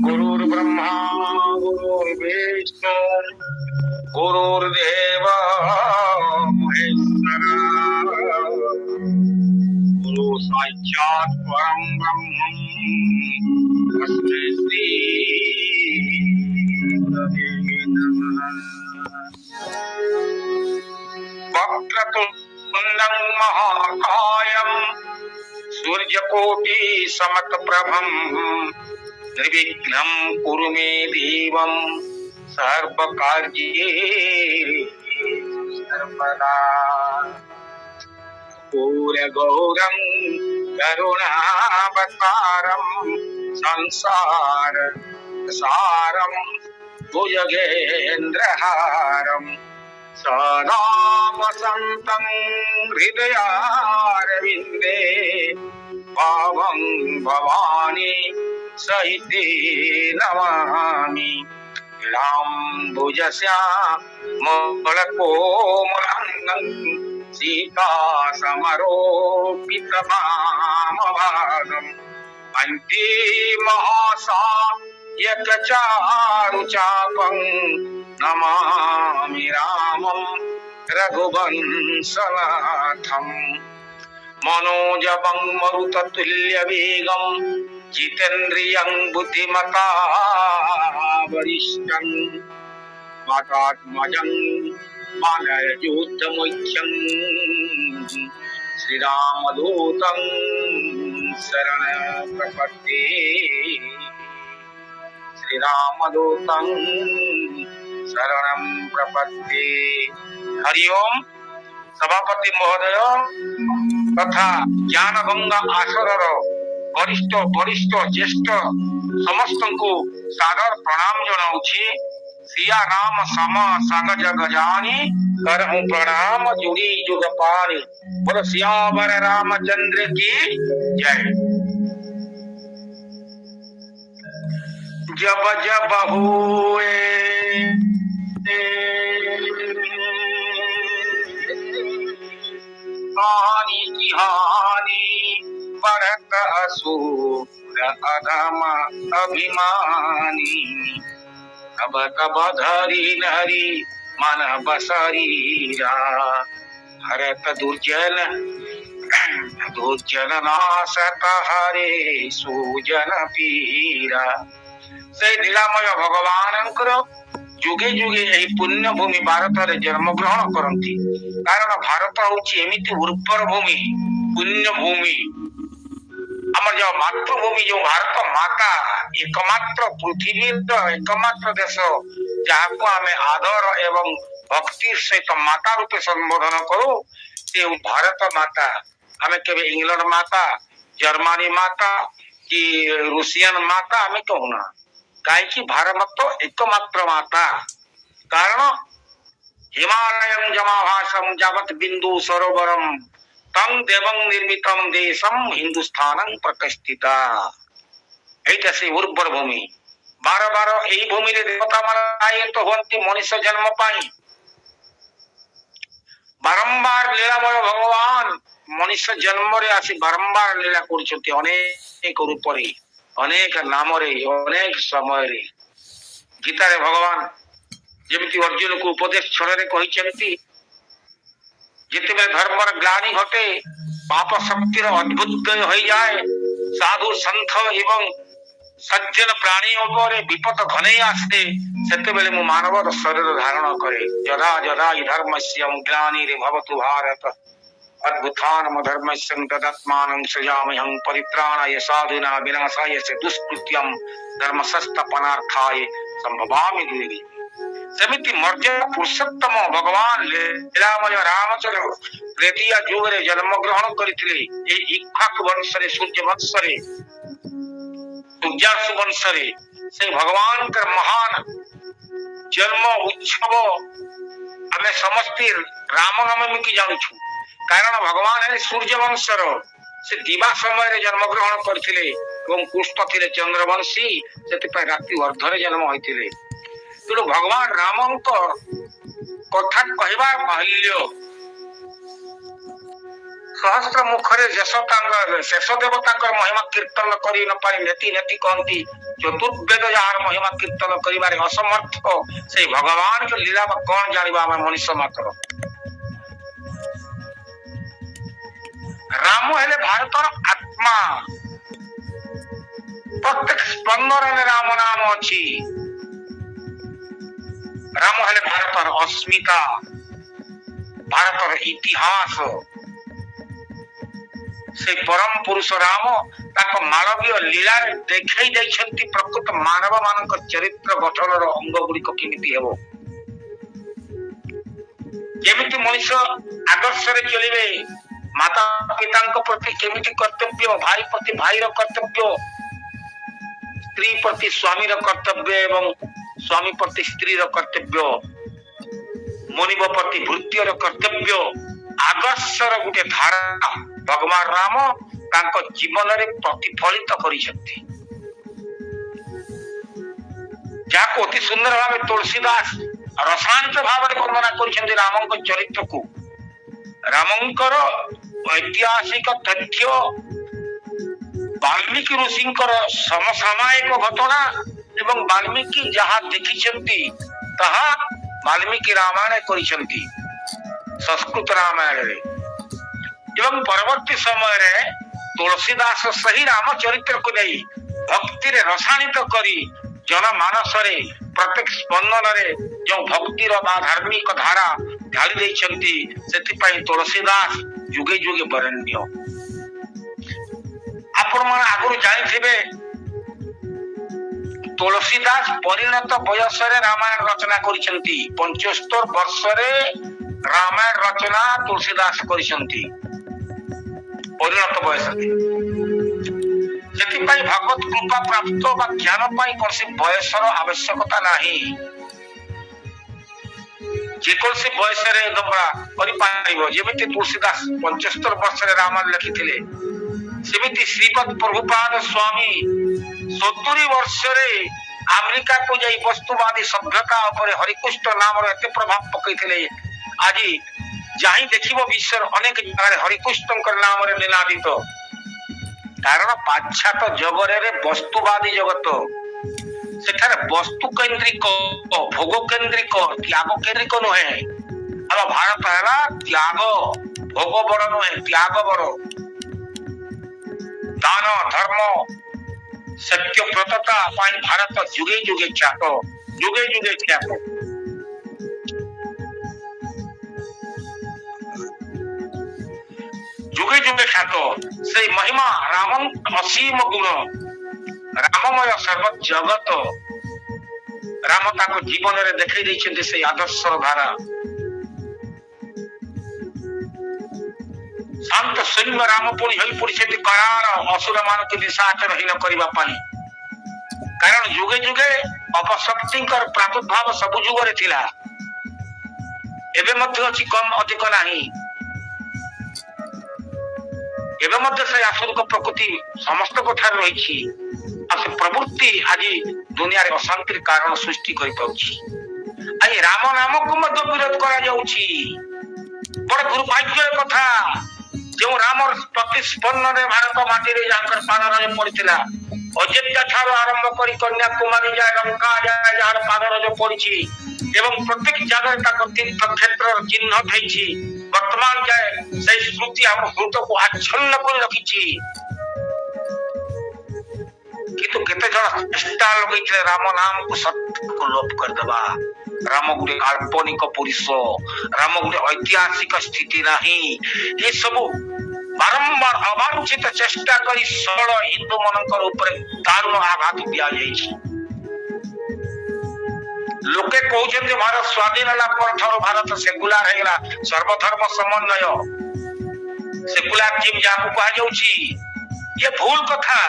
गुरुर्ब्रह्मा गुरुर्विष्णु गुरुर्देव महेश्वर गुरु साक्षात् परम ब्रह्म तस्मै श्री गुरवे नमः। वक्रतुण्डं महाकायं सूर्यकोटि समप्रभं निर्विघ्नं कुरु मे देवं सर्वकार्ये सर्वदा। गौरं करुणावतारं संसार सारं भुजगेन्द्रहारं सदा वसन्तं हृदयारविन्दे भावं भवानी सहिते नमामि। ीलाम्बुजस्यामलकोमलं सीतासमरोपितमामभागम् अन्ते महासायकचारुचापं नमामि रामं रघुवंशनाथम्। मनोजवं मरुततुल्यवेगं जितेन्द्रियं बुद्धिमता वरिष्ठं वातात्मजं मानवयोद्धमुख्यं श्रीरामदूतं शरणं प्रपद्ये। श्रीरामदूतं शरणं प्रपद्ये। हरि ओम। सभापति महोदय तथा ज्ञान गंगा आसरर वरिष्ठ वरिष्ठ ज्येष्ठ समस्त को सादर प्रणाम जनाऊँगी। सिया राम समा साग जग जानी करहूं प्रणाम जुड़ी जुग पानी। बोलो सियावर रामचंद्र की जय। जब जब हुए हानि की हानि बढ़त असुर अधम अभिमानी। तब तब धरी नरी मन बसरीरा हरत दुर्जन दुर्जन नाशत हरे सुजन पीरा। से लीलामय भगवान जुगे जुगे यही पुण्य भूमि भारत में जन्म ग्रहण करती। कारण भारत हूँ एमती उर्वर भूमि पुण्य भूमि आमर जो मातृभूमि जो भारत माता एकमात्र पृथ्वी एकमात्र देश जहाँ को आम आदर एवं भक्ति सहित माता रूपे संबोधन करूँ से भारत माता। आम के इंग्लैंड माता जर्मनी माता कि रूसियन माता आम कहूना कहीं भारत एकमात्र माता। कारण हिमालयं जमाभासं जावत बिंदु सरोवरम तंग देवं निर्मितम देशम हिंदुस्तानं प्रतिष्ठिता। एटा से उर्वर भूमि बार बार यही भूमि रे देवता मान तो होती मनुष्य जन्म पाई। बारंबार लीलामय भगवान मनुष्य जन्म रे आसी बारंबार लीला करछथि अनेक रूप रे अनेक नाम रे अनेक समय रे। गीता रे भगवान जेमिति अर्जुन को उपदेश छड़े कहते जिते धर्म ग्लानि घटे पाप शक्तिर अद्भुत हो जाए साधु संत एवं सज्जन प्राणी विपद घने आसे से मानव शरीर धारण करे। जदा जदा धर्मस्य ग्लानिर्भवतु भारत अद्भुतानम धर्मस्य तदात्मानं सृजाम्यहं परित्राणाय साधूनां विनाशाय च दुष्कृत्यं धर्मसंस्थापनार्थाय संभवामि युगे। सेमिति मर्यादा पुरुषोत्तम भगवान लीलामय रामचंद्र त्रेतीय युग रे जन्म ग्रहण करथिले। ए इक्ष्वाकु वंश रे सूर्य वंश रे सूर्यासु वंश रे से भगवान कर महान जन्म उत्सव हमें समस्ते रामनवमी की जानू। कारण भगवान है सूर्य वंशर से दिवा समय रे जन्म ग्रहण करथिले एवं कुष्ठ थिले चंद्रवंशी से राति अर्धरे जन्म होइथिले। तेणु भगवान राम कथा कहवा बाहुल्य सहस्र मुखरे शेष देवता महिमा कीर्तन कर न पारी नेति नेति कहती चतुर्वेद जार महिमा कीर्तन कर असमर्थ से भगवान के लीला कौन जाना मनुष्य मात्र। राम हेले भारतर आत्मा, प्रत्येक स्पंदन राम नाम अच्छी। राम हेले भारतर अस्मिता, भारतर इतिहास। से परम पुरुष राम मानवीय लीला देखई देइछंती प्रकृत मानव मानक चरित्र गठन अंग गुड़िक केमिति हेबो, केमिति मनुष्य आदर्श रे चलिबे, माता पिता प्रति केमिति कर्तव्य, भाई प्रति भाई कर्तव्य, स्त्री प्रति स्वामी कर्तव्य एवं स्वामी प्रति स्त्री कर्तव्य, मुनिव प्रति भृत्यर कर्तव्य, आदर्श गोटे धारा भगवान राम तांको जीवन रे प्रतिफलित करिसेंती। जाको अति सुंदर भाव तुलसीदास रसायनिक भाव में वर्णना करिसेंती रामंक चरित्र को। रामंकर ऐतिहासिक तथ्य वाल्मीकि ऋषिंकर समसामयिक घटना एवं वाल्मीकि जहाँ देखिसेंती ताहा वाल्मीकि रामायण करिसेंती संस्कृत रामायण रे। एवं परवर्ती समय रे तुलसीदास सही राम चरित्र को नहीं भक्ति रे रसायनित करी जनमानस रे प्रत्येक स्पंदन रे जो भक्तिर बा धार्मिक धारा ढाली देइछंती, सेति पई तुलसीदास जुगे जुगे बरण्य। आपण मन आगु जानिथिबे तुलसीदास परिणत बयस रे रामायण रचना करिसेंती। 75 वर्ष रे रामायण रचना तुलसीदास करिसेंती परिणत बयस। से भगवत कृपा प्राप्त बा ज्ञान पाई कौन बयसर आवश्यकता नहीं, जेकोसी बयस रे जमी तुलसीदास 75 वर्ष रे रामायण लिखिथिले, सेमिति श्रीपद प्रभुपाद स्वामी 70 वर्ष रे अमेरिका को जाई वस्तुवादी सभ्यता उपरे हरिकृष्ण नाम रे एते प्रभाव पकैथिले। आज जहाँ देखिबो विश्वर अनेक जगह हरिकृष्ण नाम रे निनादित, कारण पाश्चात्य जगत रे वस्तुवादी जगत सेठारे वस्तु केंद्रिक भोग केंद्रिक त्याग केंद्रिक नुहे। हम भारत है त्याग भोग बड़ नुहे, त्याग बड़, दान धर्म सत्य प्रतता भारत जुगे जुगे ख्यात, जुगे जुगे ख्यात। जुगे जुगे ख्यात से महिमा राम असीम गुण, राममय सर्व जगत राम ताको जीवन रे देखै दैछन्ते से आदर्श धारा। शांत सैन्य राम पुणी होई पड़िसेति करार असुर मान के निशाचर हीन करिबा पाई, कारण जुगे जुगे अपशक्तिकर प्रादुर्भाव सब जुग रे थिला, एबे मध्य अछि कम अधिक नाही। एबे मध्य से आसुरिक प्रकृति समस्त कथार रही प्रवृत्ति आज दुनिया रे अशांतिर कारण सृष्टि करि पाउछि। आज राम नाम को मध्य विरोध करा जाउछि, बड़ दुर्भाग्य कथा। जो राम प्रतिस्पंदन रे भारत माटी रे जाकर पादरज पड़िथिला, अयोध्या ठारो आरंभ करी कन्याकुमारी जाय लंका जाय जार पादरज पड़िछि एवं प्रत्येक जगह ताको तीर्थ क्षेत्र चिन्ह थैछि। वर्तमान जाय से स्मृति हम हृदय को आच्छन्न कर रखिछि, किंतु केते जन चेष्टा लगैथिले राम नाम को सत्य को लोप कर देबा। राम गुटे काल्पनिक पुरुष, राम गुटे ऐतिहासिक स्थिति नहीं, ये सब बारंबार अवांछित चेष्टा करी सरल हिंदू मनकर ऊपर दारुण आघात दिया जाइछि। लोके कहउछन्ते भारत स्वाधीन होला पर भारत सेकुलर हेला, सर्वधर्म समन्वय सेकुलरिज्म जाको कहा जाउछि, ये भूल कथा।